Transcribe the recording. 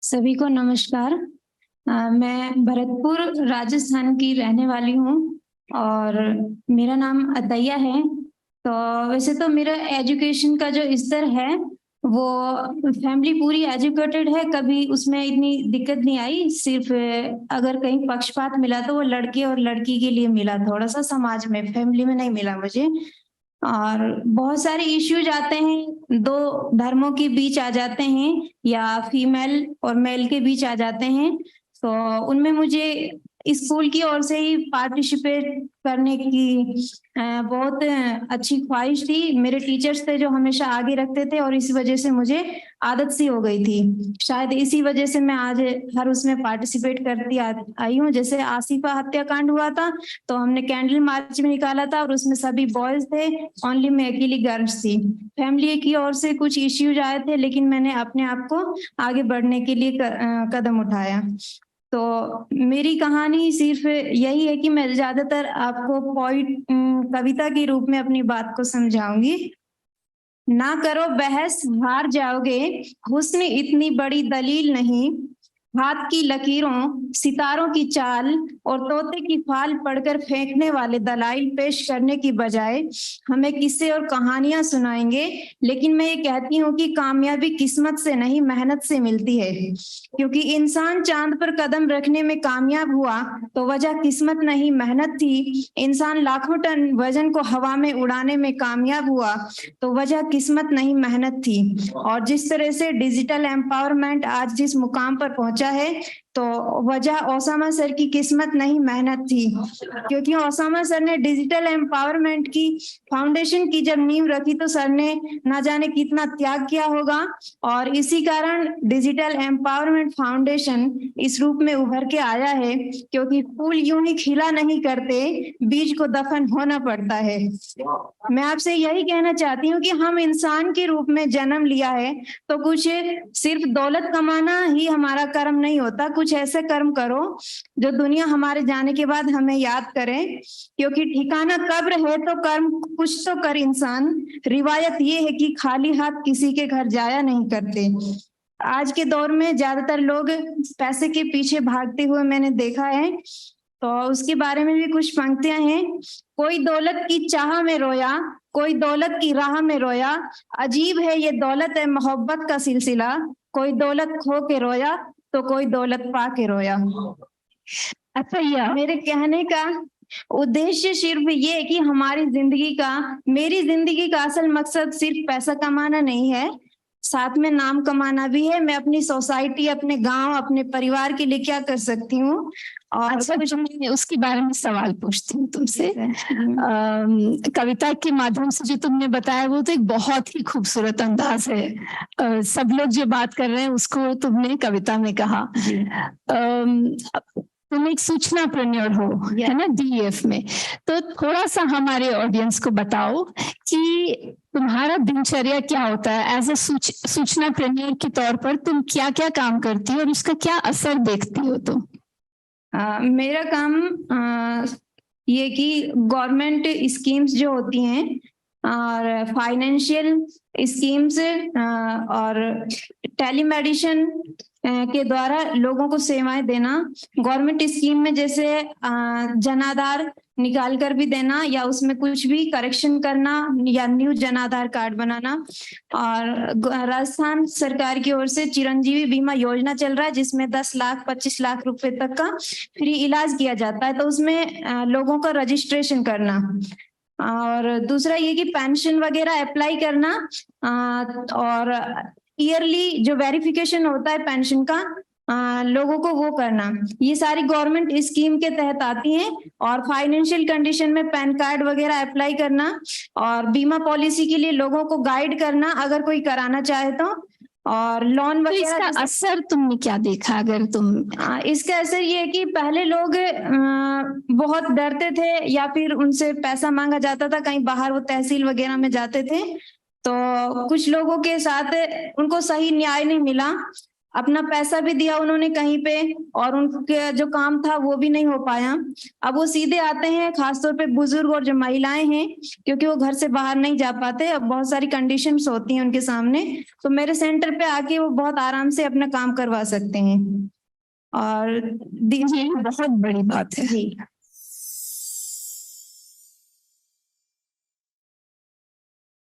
सभी को नमस्कार। मैं भरतपुर राजस्थान की रहने वाली हूँ और मेरा नाम अतैया है। तो वैसे तो मेरा एजुकेशन का जो स्तर है वो फैमिली पूरी एजुकेटेड है, कभी उसमें इतनी दिक्कत नहीं आई। सिर्फ अगर कहीं पक्षपात मिला तो वो लड़के और लड़की के लिए मिला, थोड़ा सा समाज में, फैमिली में नहीं मिला मुझे। और बहुत सारे इश्यूज आते हैं, दो धर्मों के बीच आ जाते हैं या फीमेल और मेल के बीच आ जाते हैं। तो उनमें मुझे स्कूल की ओर से ही पार्टिसिपेट करने की बहुत अच्छी ख्वाहिश थी। मेरे टीचर्स थे जो हमेशा आगे रखते थे और इस वजह से मुझे आदत सी हो गई थी। शायद इसी वजह से मैं आज हर उसमें पार्टिसिपेट करती आई हूँ। जैसे आसिफा हत्याकांड हुआ था तो हमने कैंडल मार्च में निकाला था और उसमें सभी बॉयज थे, ओनली मैं अकेली गर्ल्स थी। फैमिली की ओर से कुछ इश्यूज आए थे लेकिन मैंने अपने आप को आगे बढ़ने के लिए कदम उठाया। तो मेरी कहानी सिर्फ यही है कि मैं ज्यादातर आपको कविता के रूप में अपनी बात को समझाऊंगी। ना करो बहस, हार जाओगे, हुस्न इतनी बड़ी दलील नहीं। हाथ की लकीरों, सितारों की चाल और तोते की फाल पढ़कर फेंकने वाले दलाइल पेश करने की बजाय हमें किस्से और कहानियां सुनाएंगे। लेकिन मैं ये कहती हूँ कि कामयाबी किस्मत से नहीं, मेहनत से मिलती है। क्योंकि इंसान चांद पर कदम रखने में कामयाब हुआ तो वजह किस्मत नहीं, मेहनत थी। इंसान लाखों टन वजन को हवा में उड़ाने में कामयाब हुआ तो वजह किस्मत नहीं, मेहनत थी। और जिस तरह से डिजिटल एम्पावरमेंट आज जिस मुकाम पर पहुंचा है तो वजह ओसामा सर की किस्मत नहीं, मेहनत थी। क्योंकि ओसामा सर ने डिजिटल एम्पावरमेंट की फाउंडेशन की जब नींव रखी तो सर ने ना जाने कितना त्याग किया होगा और इसी कारण डिजिटल एम्पावरमेंट फाउंडेशन इस रूप में उभर के आया है। क्योंकि फूल यूं ही खिला नहीं करते, बीज को दफन होना पड़ता है। मैं आपसे यही कहना चाहती हूँ कि हम इंसान के रूप में जन्म लिया है तो कुछ सिर्फ दौलत कमाना ही हमारा कर्म नहीं होता। कुछ ऐसे कर्म करो जो दुनिया हमारे जाने के बाद हमें याद करे। क्योंकि ठिकाना कब्र है तो कर्म कुछ तो कर इंसान। रिवायत ये है कि खाली हाथ किसी के घर जाया नहीं करते। आज के दौर में ज्यादातर लोग पैसे के पीछे भागते हुए मैंने देखा है। तो उसके बारे में भी कुछ पंक्तियां हैं। कोई दौलत की चाह में रोया, कोई दौलत की राह में रोया। अजीब है ये दौलत है मोहब्बत का सिलसिला। कोई दौलत खो के रोया तो कोई दौलत पा के रोया। अच्छा, मेरे कहने का उद्देश्य सिर्फ ये है कि हमारी जिंदगी का, मेरी जिंदगी का असल मकसद सिर्फ पैसा कमाना नहीं है, साथ में नाम कमाना भी है। मैं अपनी सोसाइटी, अपने गांव, अपने परिवार के लिए क्या कर सकती हूँ। और अच्छा, मैं उसके बारे में सवाल पूछती हूँ तुमसे। कविता के माध्यम से जो तुमने बताया वो तो एक बहुत ही खूबसूरत अंदाज है। सब लोग जो बात कर रहे हैं उसको तुमने कविता में कहा। तुम एक सूचना प्रेन्योर हो, है ना, डीएफ में। तो थोड़ा सा हमारे ऑडियंस को बताओ कि तुम्हारा दिनचर्या क्या होता है एज ए सूचना प्रेन्योर के तौर पर। तुम क्या क्या काम करती हो और उसका क्या असर देखती हो तुम? मेरा काम ये कि गवर्नमेंट स्कीम्स जो होती हैं और फाइनेंशियल स्कीम्स और टेलीमेडिसिन के द्वारा लोगों को सेवाएं देना। गवर्नमेंट स्कीम में जैसे जन आधार निकाल कर भी देना या उसमें कुछ भी करेक्शन करना या न्यू जन आधार कार्ड बनाना। और राजस्थान सरकार की ओर से चिरंजीवी बीमा योजना चल रहा है जिसमें 10 लाख 25 लाख रुपए तक का फ्री इलाज किया जाता है। तो उसमें लोगों का रजिस्ट्रेशन करना। और दूसरा ये कि पेंशन वगैरह अप्लाई करना और ईयरली जो वेरिफिकेशन होता है पेंशन का लोगों को वो करना। ये सारी गवर्नमेंट स्कीम के तहत आती हैं। और फाइनेंशियल कंडीशन में पैन कार्ड वगैरह अप्लाई करना और बीमा पॉलिसी के लिए लोगों को गाइड करना अगर कोई कराना चाहे तो। और लोन तो वगैरह इसका असर तुमने क्या देखा? अगर तुम इसका असर ये है कि पहले लोग बहुत डरते थे या फिर उनसे पैसा मांगा जाता था कहीं बाहर, वो तहसील वगैरह में जाते थे तो कुछ लोगों के साथ उनको सही न्याय नहीं मिला। अपना पैसा भी दिया उन्होंने कहीं पे और उनके जो काम था वो भी नहीं हो पाया। अब वो सीधे आते हैं, खासतौर पे बुजुर्ग और जो महिलाएं हैं, क्योंकि वो घर से बाहर नहीं जा पाते, अब बहुत सारी कंडीशंस होती हैं उनके सामने, तो मेरे सेंटर पे आके वो बहुत आराम से अपना काम करवा सकते हैं। और ये बहुत बड़ी बात है। जी